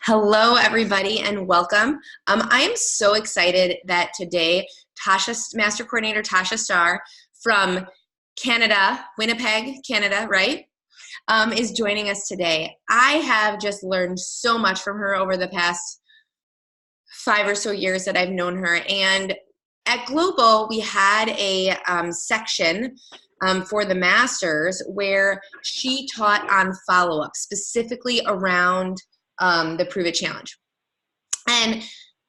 Hello, everybody, and welcome. I am so excited that today, Master Coordinator Tasha Starr from Canada, Winnipeg, Canada, right, is joining us today. I have just learned so much from her over the past 5 or so years that I've known her. And at Global, we had a section for the Masters where she taught on follow-up, specifically around the Prove It Challenge.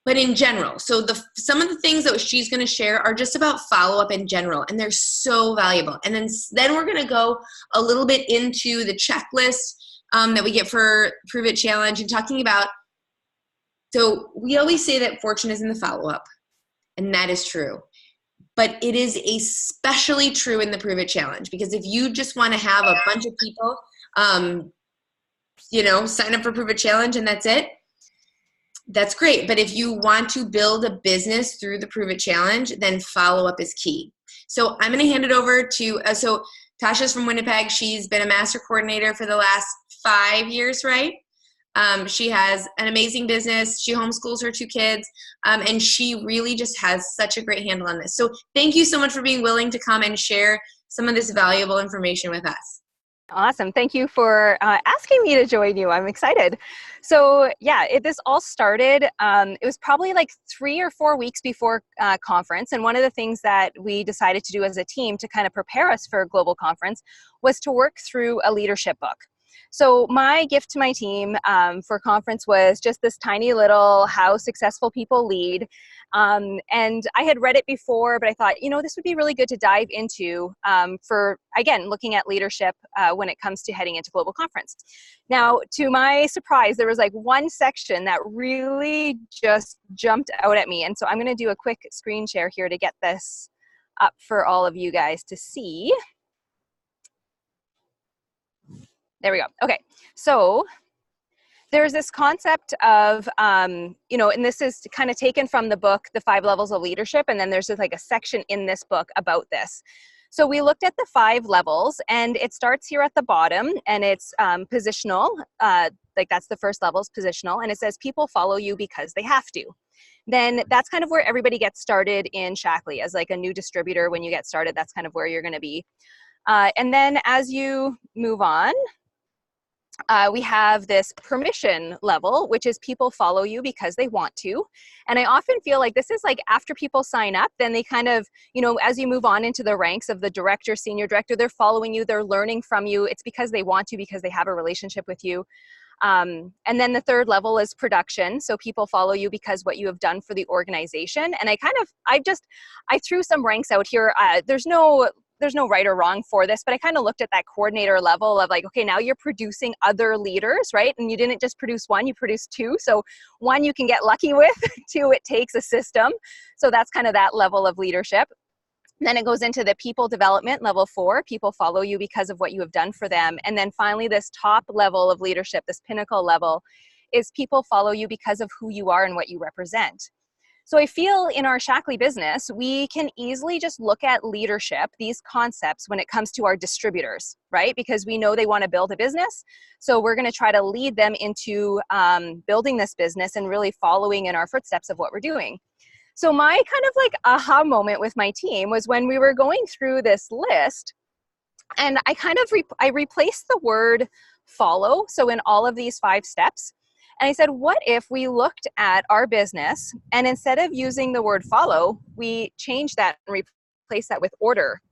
But in general, so some of the things that she's going to share are just about follow-up in general, and they're so valuable. And then we're going to go a little bit into the checklist that we get for Prove It Challenge and talking about, so we always say that fortune is in the follow-up, and that is true. But it is especially true in the Prove It Challenge, because if you just want to have a bunch of people, sign up for Prove It Challenge and that's it, that's great. But if you want to build a business through the Prove It Challenge, then follow-up is key. So I'm going to hand it over to, so Tasha's from Winnipeg. She's been a master coordinator for the last 5 years, right? She has an amazing business. She homeschools her 2 kids, and she really just has such a great handle on this. So thank you so much for being willing to come and share some of this valuable information with us. Awesome. Thank you for asking me to join you. I'm excited. So yeah, this all started, it was probably like 3 or 4 weeks before conference. And one of the things that we decided to do as a team to kind of prepare us for a global conference was to work through a leadership book. So my gift to my team for conference was just this tiny little How Successful People Lead. And I had read it before, but I thought, this would be really good to dive into for, again, looking at leadership when it comes to heading into global conference. Now, to my surprise, there was like one section that really just jumped out at me. And so I'm going to do a quick screen share here to get this up for all of you guys to see. There we go. Okay, so there's this concept of, and this is kind of taken from the book, The 5 Levels of Leadership, and then there's just like a section in this book about this. So we looked at the 5 levels, and it starts here at the bottom, and it's positional, like that's the first level is positional, and it says people follow you because they have to. Then that's kind of where everybody gets started in Shaklee as like a new distributor. When you get started, that's kind of where you're going to be. And then as you move on, we have this permission level, which is people follow you because they want to. And I often feel like this is like after people sign up, then they kind of, as you move on into the ranks of the director, senior director, they're following you, they're learning from you. It's because they want to, because they have a relationship with you. And then the 3rd level is production. So people follow you because what you have done for the organization. And I threw some ranks out here. There's no right or wrong for this, but I kind of looked at that coordinator level of like, okay, now you're producing other leaders, right? And you didn't just produce 1, you produced 2. So 1 you can get lucky with, 2 it takes a system. So that's kind of that level of leadership. Then it goes into the people development, level 4. People follow you because of what you have done for them. And then finally, this top level of leadership, this pinnacle level, is people follow you because of who you are and what you represent. So I feel in our Shaklee business, we can easily just look at leadership, these concepts, when it comes to our distributors, right? Because we know they want to build a business. So we're going to try to lead them into building this business and really following in our footsteps of what we're doing. So my kind of like aha moment with my team was when we were going through this list, and I kind of I replaced the word follow. So in all of these 5 steps, and I said, what if we looked at our business and instead of using the word follow, we change that and replace that with order?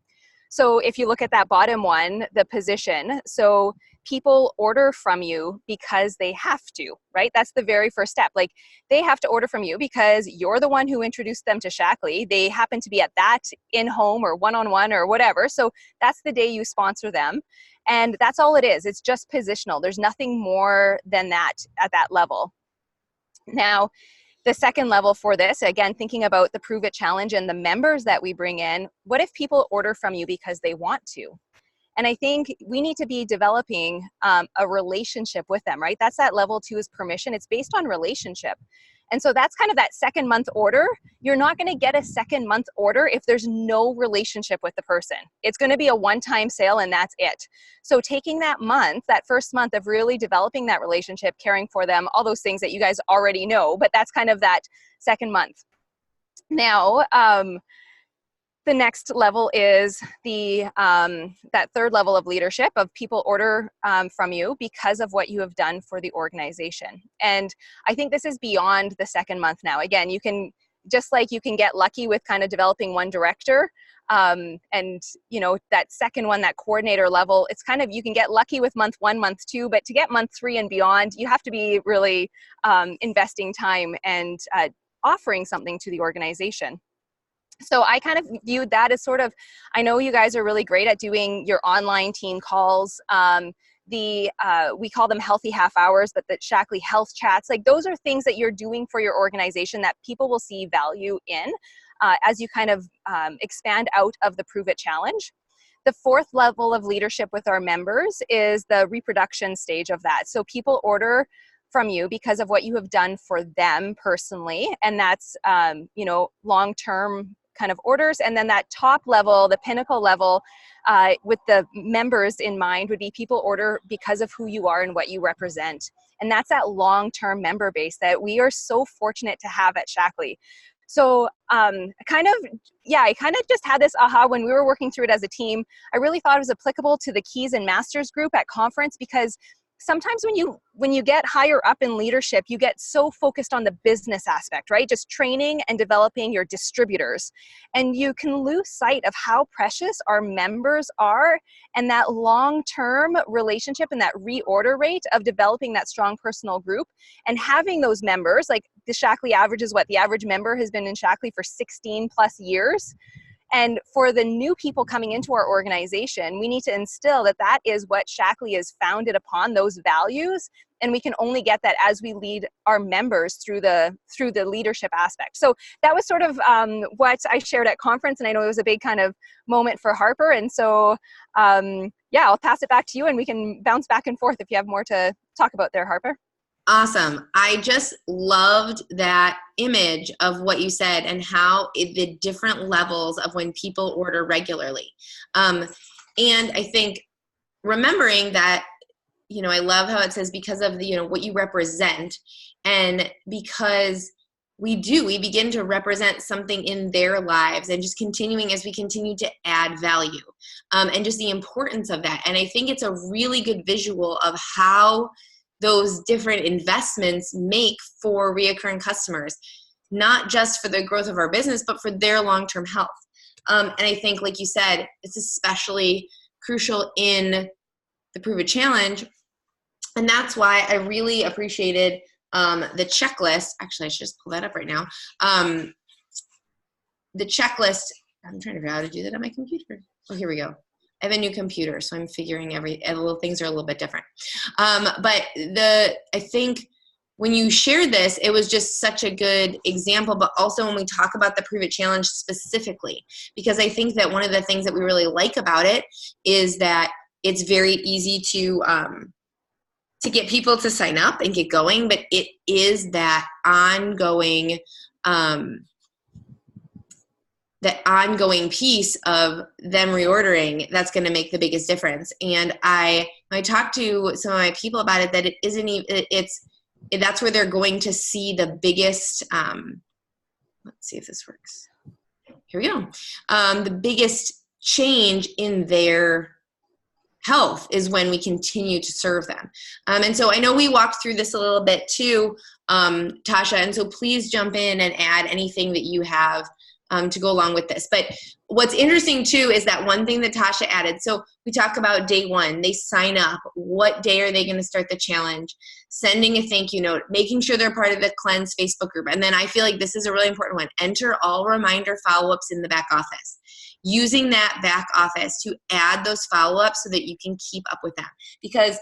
So if you look at that bottom one, the position, so people order from you because they have to, right? That's the very first step. Like they have to order from you because you're the one who introduced them to Shaklee. They happen to be at that in-home or one-on-one or whatever. So that's the day you sponsor them. And that's all it is. It's just positional. There's nothing more than that at that level. Now, the second level for this, again, thinking about the Prove It Challenge and the members that we bring in, what if people order from you because they want to? And I think we need to be developing a relationship with them, right? That's that level 2 is permission. It's based on relationship. And so that's kind of that second month order. You're not going to get a second month order if there's no relationship with the person. It's going to be a one-time sale and that's it. So taking that month, that first month of really developing that relationship, caring for them, all those things that you guys already know, but that's kind of that second month. Now, the next level is the that third level of leadership of people order from you because of what you have done for the organization. And I think this is beyond the second month now. Again, you can, just like you can get lucky with kind of developing one director, and you know, that second one, that coordinator level, it's kind of, you can get lucky with month 1, month 2, but to get month 3 and beyond, you have to be really investing time and offering something to the organization. So I kind of viewed that as sort of, I know you guys are really great at doing your online team calls. We call them healthy half hours, but the Shaklee health chats, like those are things that you're doing for your organization that people will see value in as you kind of expand out of the Prove It Challenge. The fourth level of leadership with our members is the reproduction stage of that. So people order from you because of what you have done for them personally. And that's, you know, long-term kind of orders. And then that top level, the pinnacle level, with the members in mind, would be people order because of who you are and what you represent. And that's that long-term member base that we are so fortunate to have at Shaklee. So I kind of just had this aha when we were working through it as a team. I really thought it was applicable to the Keys and Masters group at conference, because sometimes when you get higher up in leadership, you get so focused on the business aspect, right? Just training and developing your distributors. And you can lose sight of how precious our members are and that long-term relationship and that reorder rate of developing that strong personal group and having those members, like the Shaklee average is what? The average member has been in Shaklee for 16 plus years. And for the new people coming into our organization, we need to instill that that is what Shaklee is founded upon, those values. And we can only get that as we lead our members through the leadership aspect. So that was sort of what I shared at conference. And I know it was a big kind of moment for Harper. And so, yeah, I'll pass it back to you and we can bounce back and forth if you have more to talk about there, Harper. Awesome. I just loved that image of what you said and how the different levels of when people order regularly. And I think remembering that, you know, I love how it says because of the, you know, what you represent, and because we begin to represent something in their lives, and just continuing as we continue to add value, and just the importance of that. And I think it's a really good visual of how those different investments make for reoccurring customers, not just for the growth of our business, but for their long-term health. And I think, like you said, it's especially crucial in the Prove It Challenge. And that's why I really appreciated the checklist. Actually, I should just pull that up right now. The checklist, I'm trying to figure out how to do that on my computer. Oh, here we go. I have a new computer, so I'm figuring little things are a little bit different. But I think when you shared this, it was just such a good example, but also when we talk about the Prove It Challenge specifically, because I think that one of the things that we really like about it is that it's very easy to get people to sign up and get going, but it is that ongoing piece of them reordering that's going to make the biggest difference. And I talked to some of my people about it, that it isn't even, that's where they're going to see the biggest, let's see if this works. Here we go. The biggest change in their health is when we continue to serve them. And so I know we walked through this a little bit too, Tasha, and so please jump in and add anything that you have to go along with this. But what's interesting too is that one thing that Tasha added. So we talk about day one, they sign up. What day are they going to start the challenge? Sending a thank you note, making sure they're part of the Cleanse Facebook group. And then I feel like this is a really important one. Enter all reminder follow-ups in the back office. Using that back office to add those follow-ups so that you can keep up with them. Because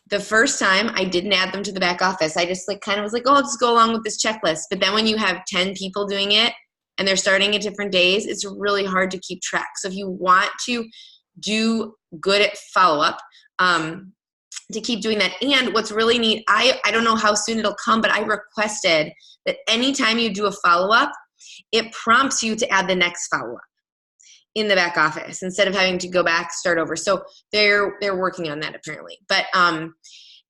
the first time I didn't add them to the back office, I just kind of was like, oh, I'll just go along with this checklist. But then when you have 10 people doing it, and they're starting at different days, it's really hard to keep track. So if you want to do good at follow-up, to keep doing that. And what's really neat, I don't know how soon it'll come, but I requested that anytime you do a follow-up, it prompts you to add the next follow-up in the back office instead of having to go back, start over. So they're working on that apparently. But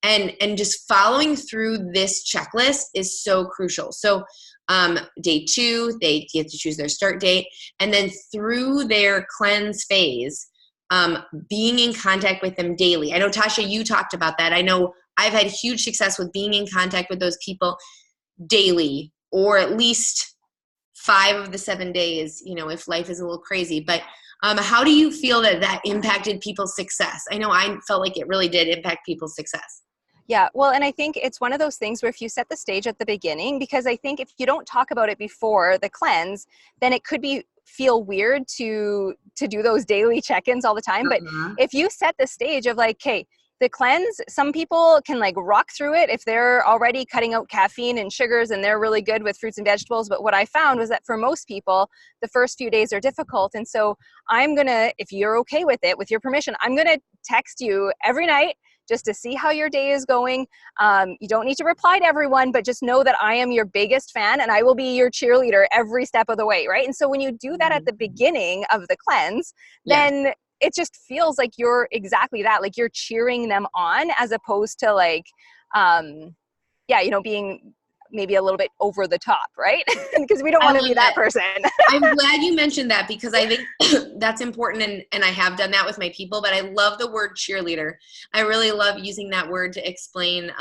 and just following through this checklist is so crucial. So day 2, they get to choose their start date, and then through their cleanse phase, being in contact with them daily. I know, Tasha, you talked about that. I know I've had huge success with being in contact with those people daily, or at least 5 of the 7 days, you know, if life is a little crazy. But how do you feel that impacted people's success? I know I felt like it really did impact people's success. Yeah, well, and I think it's one of those things where if you set the stage at the beginning, because I think if you don't talk about it before the cleanse, then it could feel weird to do those daily check-ins all the time. But if you set the stage of like, okay, the cleanse, some people can like rock through it if they're already cutting out caffeine and sugars and they're really good with fruits and vegetables. But what I found was that for most people, the first few days are difficult. And so I'm gonna, if you're okay with it, with your permission, I'm gonna text you every night just to see how your day is going. You don't need to reply to everyone, but just know that I am your biggest fan and I will be your cheerleader every step of the way, right? And so when you do that at the beginning of the cleanse, then it just feels like you're exactly that, like you're cheering them on, as opposed to like, being maybe a little bit over the top, right? Because we don't want to be that person. I'm glad you mentioned that, because I think that's important, and I have done that with my people, but I love the word cheerleader. I really love using that word to explain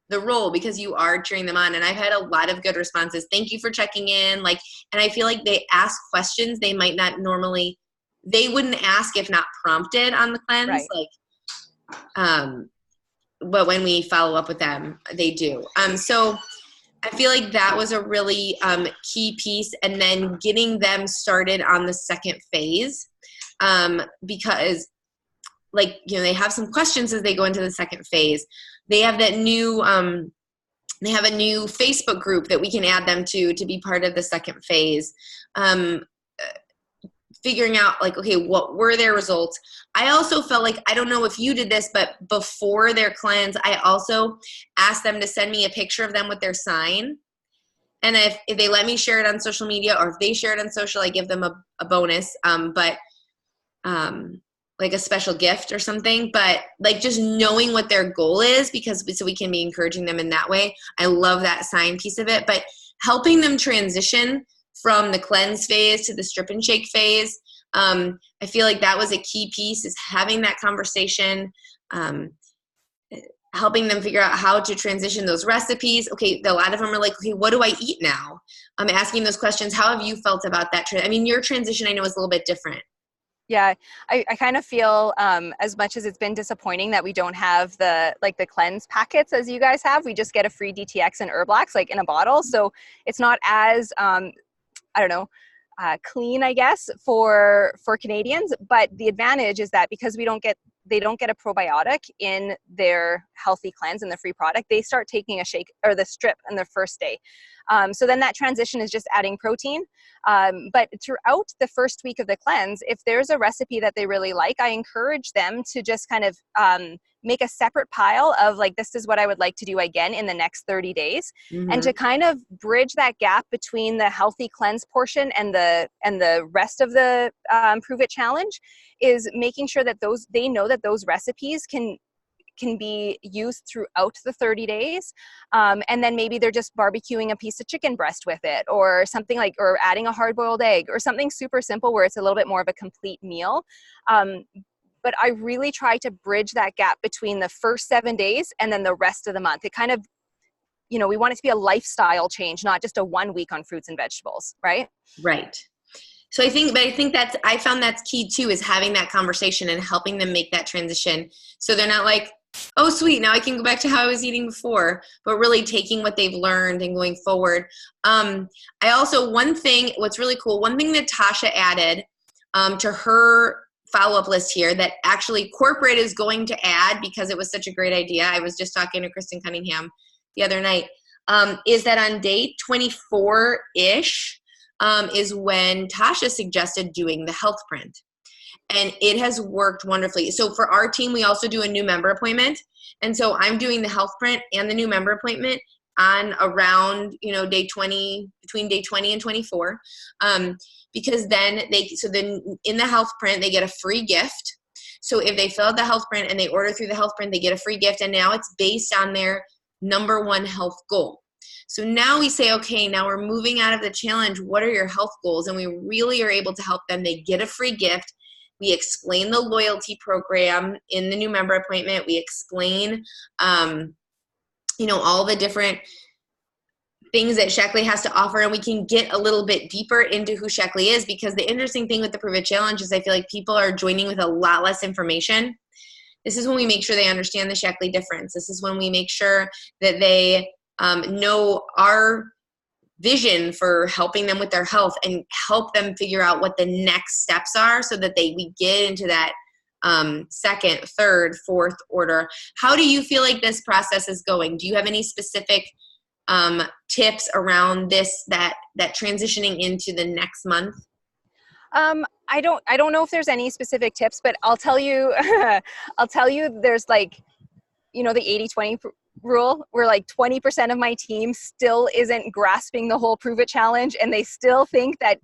the role, because you are cheering them on. And I've had a lot of good responses. Thank you for checking in. And I feel like they ask questions they might not normally, they wouldn't ask if not prompted on the cleanse. Right. But when we follow up with them, they do. So I feel like that was a really key piece, and then getting them started on the second phase, because they have some questions as they go into the second phase. They have that new, they have a new Facebook group that we can add them to be part of the second phase. Figuring out okay, what were their results? I also felt like, I don't know if you did this, but before their cleanse, I also asked them to send me a picture of them with their sign. And if they let me share it on social media, or if they share it on social, I give them a bonus, like a special gift or something. But just knowing what their goal is, so we can be encouraging them in that way. I love that sign piece of it, but helping them transition from the cleanse phase to the strip and shake phase. I feel like that was a key piece, is having that conversation, helping them figure out how to transition those recipes. Okay, a lot of them are like, okay, what do I eat now? I'm asking those questions. How have you felt about that? Your transition, I know, is a little bit different. Yeah, I kind of feel, as much as it's been disappointing that we don't have the cleanse packets as you guys have, we just get a free DTX and Herblax in a bottle. So it's not as, clean, I guess, for Canadians. But the advantage is that because they don't get a probiotic in their healthy cleanse in the free product, they start taking a shake or the strip on their first day. So then that transition is just adding protein. But throughout the first week of the cleanse, if there's a recipe that they really like, I encourage them to just kind of make a separate pile of this is what I would like to do again in the next 30 days. Mm-hmm. And to kind of bridge that gap between the healthy cleanse portion and the rest of the Prove It Challenge is making sure that they know that those recipes can be used throughout the 30 days. And then maybe they're just barbecuing a piece of chicken breast with it, or something or adding a hard-boiled egg, or something super simple where it's a little bit more of a complete meal. But I really try to bridge that gap between the first 7 days and then the rest of the month. It kind of, we want it to be a lifestyle change, not just a 1 week on fruits and vegetables, right? Right. So I think I found that's key too, is having that conversation and helping them make that transition. So they're not like, oh, sweet, now I can go back to how I was eating before, but really taking what they've learned and going forward. What's really cool, one thing that Tasha added to her follow-up list here that actually corporate is going to add, because it was such a great idea. I was just talking to Kristen Cunningham the other night, is that on day 24-ish is when Tasha suggested doing the health print. and it has worked wonderfully. So for our team, we also do a new member appointment. And so I'm doing the health print and the new member appointment on around, day 20, between day 20 and 24. Because then then in the health print, they get a free gift. So if they fill out the health print and they order through the health print, they get a free gift. And now it's based on their number one health goal. So now we say, okay, now we're moving out of the challenge. What are your health goals? And we really are able to help them. They get a free gift. We explain the loyalty program in the new member appointment. We explain, all the different things that Shaklee has to offer, and we can get a little bit deeper into who Shaklee is, because the interesting thing with the Prove It Challenge is I feel like people are joining with a lot less information. This is when we make sure they understand the Shaklee difference. This is when we make sure that they know our vision for helping them with their health and help them figure out what the next steps are so that we get into that second, third, fourth order. How do you feel like this process is going? Do you have any specific tips around this, that transitioning into the next month? I don't know if there's any specific tips, but I'll tell you, there's the 80-20 rule, where 20% of my team still isn't grasping the whole Prove It Challenge, and they still think that,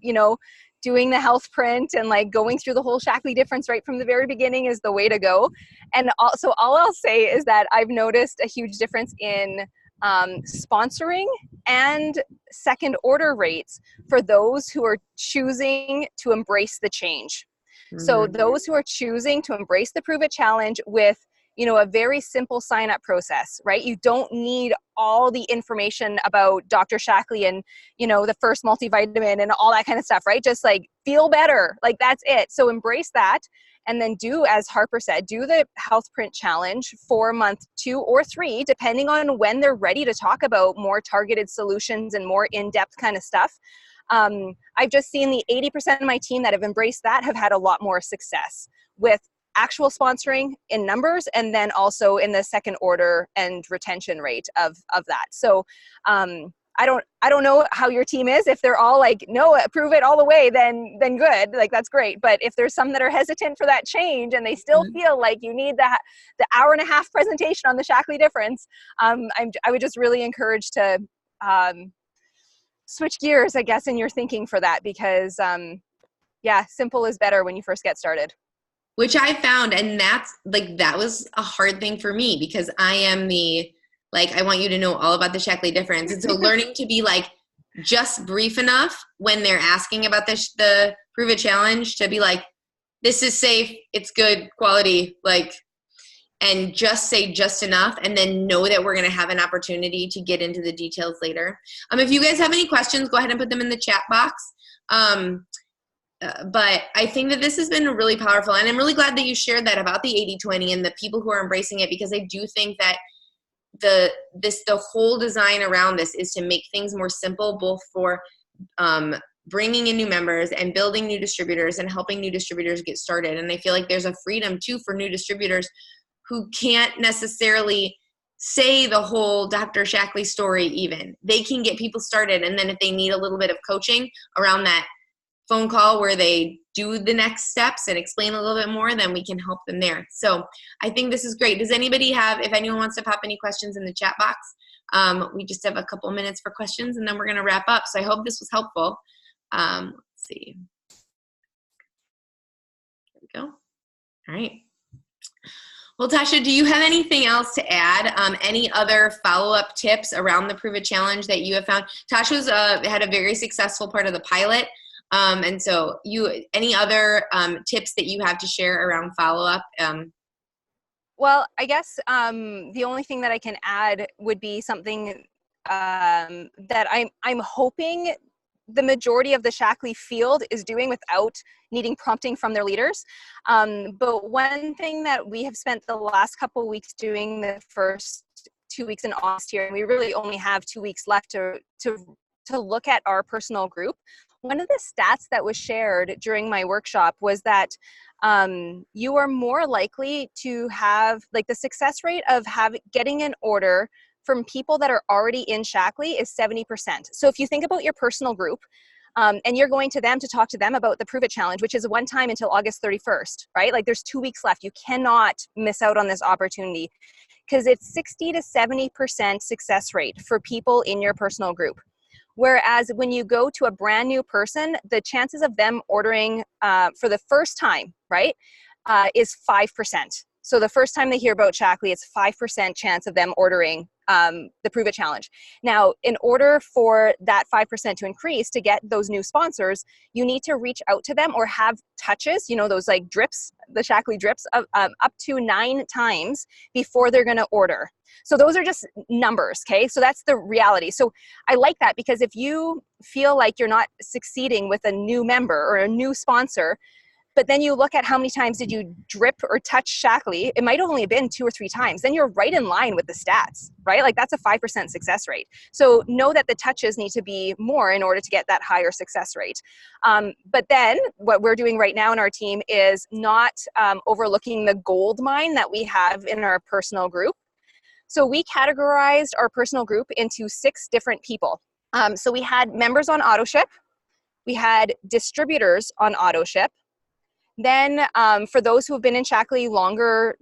doing the health print and going through the whole Shaklee difference right from the very beginning is the way to go. And also all I'll say is that I've noticed a huge difference in sponsoring and second order rates for those who are choosing to embrace the change. Mm-hmm. So those who are choosing to embrace the Prove It Challenge with, a very simple sign up process, right? You don't need all the information about Dr. Shaklee and, the first multivitamin and all that kind of stuff, right? Just feel better. That's it. So embrace that. And then do, as Harper said, do the health print challenge for month 2 or 3, depending on when they're ready to talk about more targeted solutions and more in-depth kind of stuff. I've just seen the 80% of my team that have embraced that have had a lot more success with actual sponsoring in numbers, and then also in the second order and retention rate of that. So I don't know how your team is. If they're all no, prove it all the way, then good. That's great. But if there's some that are hesitant for that change and they still feel like you need the hour and a half presentation on the Shaklee difference, I would just really encourage to switch gears, I guess, in your thinking for that, because simple is better when you first get started. Which I found, and that was a hard thing for me, because I am I want you to know all about the Shaklee difference. And so learning to be just brief enough when they're asking about the Prove It Challenge to be this is safe, it's good quality, and just say just enough, and then know that we're going to have an opportunity to get into the details later. If you guys have any questions, go ahead and put them in the chat box. But I think that this has been really powerful, and I'm really glad that you shared that about the 80-20 and the people who are embracing it, because I do think that the whole design around this is to make things more simple, both for bringing in new members and building new distributors and helping new distributors get started. And I feel like there's a freedom too for new distributors who can't necessarily say the whole Dr. Shaklee story even. They can get people started, and then if they need a little bit of coaching around that phone call where they do the next steps and explain a little bit more, then we can help them there. So I think this is great. Does anybody if anyone wants to pop any questions in the chat box, we just have a couple minutes for questions, and then we're going to wrap up. So I hope this was helpful. Let's see. There we go. All right. Well, Tasha, do you have anything else to add? Any other follow-up tips around the Prove It Challenge that you have found? Tasha's had a very successful part of the pilot. And so any other tips that you have to share around follow-up? Well, I guess the only thing that I can add would be something that I'm hoping the majority of the Shaklee field is doing without needing prompting from their leaders. But one thing that we have spent the last couple of weeks doing, the first 2 weeks in August here, and we really only have 2 weeks left to look at our personal group. One of the stats that was shared during my workshop was that you are more likely to have the success rate of getting an order from people that are already in Shaklee is 70%. So if you think about your personal group, And you're going to them to talk to them about the Prove It Challenge, which is one time until August 31st, right? Like there's 2 weeks left. You cannot miss out on this opportunity because it's 60 to 70% success rate for people in your personal group. Whereas when you go to a brand new person, the chances of them ordering for the first time, right, is 5%. So the first time they hear about Shaklee, it's 5% chance of them ordering the Prove It Challenge. Now, in order for that 5% to increase to get those new sponsors, you need to reach out to them or have touches, you know, those like drips, the Shaklee drips, up to 9 times before they're going to order. So those are just numbers, okay? So that's the reality. So I like that because if you feel like you're not succeeding with a new member or a new sponsor, but then you look at how many times did you drip or touch Shaklee, it might have only been 2 or 3 times. Then you're right in line with the stats, right? Like that's a 5% success rate. So know that the touches need to be more in order to get that higher success rate. But then what we're doing right now in our team is not overlooking the gold mine that we have in our personal group. So we categorized our personal group into 6 different people. So we had members on AutoShip. We had distributors on AutoShip. Then for those who have been in Shaklee longer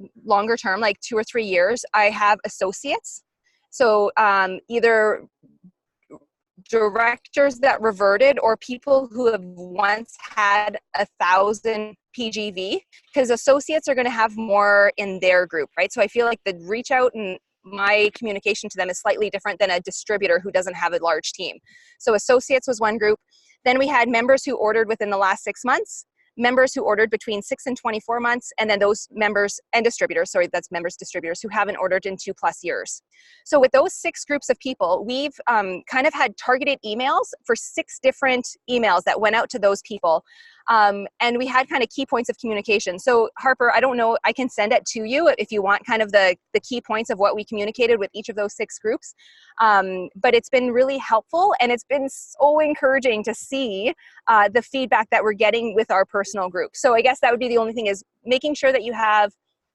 term, like 2 or 3 years, I have associates. So either directors that reverted or people who have once had 1,000 PGV, because associates are going to have more in their group, right? So I feel like the reach out and my communication to them is slightly different than a distributor who doesn't have a large team. So associates was one group. Then we had members who ordered within the last 6 months, members who ordered between 6 and 24 months, and then those members and distributors, sorry, that's members, distributors who haven't ordered in 2+ years. So with those 6 groups of people, we've kind of had targeted emails for 6 different emails that went out to those people. And we had kind of key points of communication. So Harper, I don't know, I can send it to you if you want kind of the key points of what we communicated with each of those 6 groups. But it's been really helpful and it's been so encouraging to see the feedback that we're getting with our personal group. So I guess that would be the only thing, is making sure that you have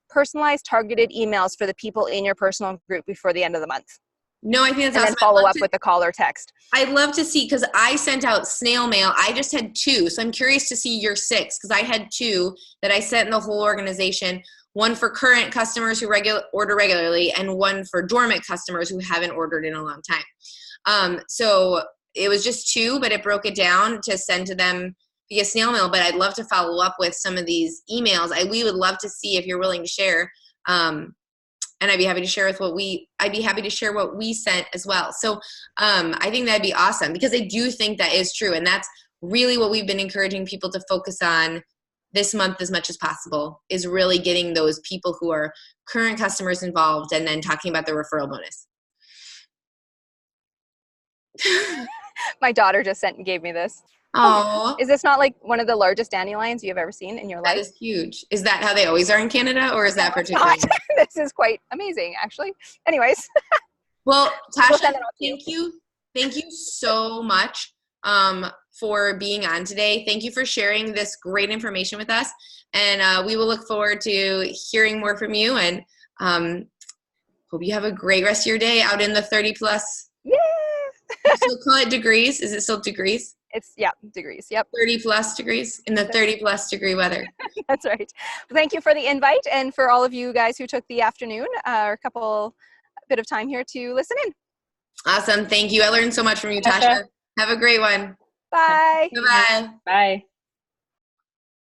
personalized targeted emails for the people in your personal group before the end of the month. No, I think that's and awesome. Then follow up with the call or text. I'd love to see, because I sent out snail mail. I just had 2. So I'm curious to see your 6, because I had 2 that I sent in the whole organization. One for current customers who order regularly, and one for dormant customers who haven't ordered in a long time. So it was just 2, but it broke it down to send to them via snail mail. But I'd love to follow up with some of these emails. We would love to see if you're willing to share. And I'd be happy to share what we sent as well. So I think that'd be awesome, because I do think that is true. And that's really what we've been encouraging people to focus on this month as much as possible, is really getting those people who are current customers involved and then talking about the referral bonus. My daughter just gave me this. Oh, is this not like one of the largest dandelions you've ever seen in your life? That is huge. Is that how they always are in Canada, or is that particular? This is quite amazing, actually. Anyways. Well, Tasha, thank you so much for being on today. Thank you for sharing this great information with us. And we will look forward to hearing more from you, and hope you have a great rest of your day out in the 30+. Yeah. You still call it degrees? Is it still degrees? It's, yeah, degrees. Yep. 30+ degrees in the 30+ degree weather. That's right. Thank you for the invite, and for all of you guys who took the afternoon or a bit of time here to listen in. Awesome. Thank you. I learned so much from you, Tasha. Have a great one. Bye. Bye-bye. Bye.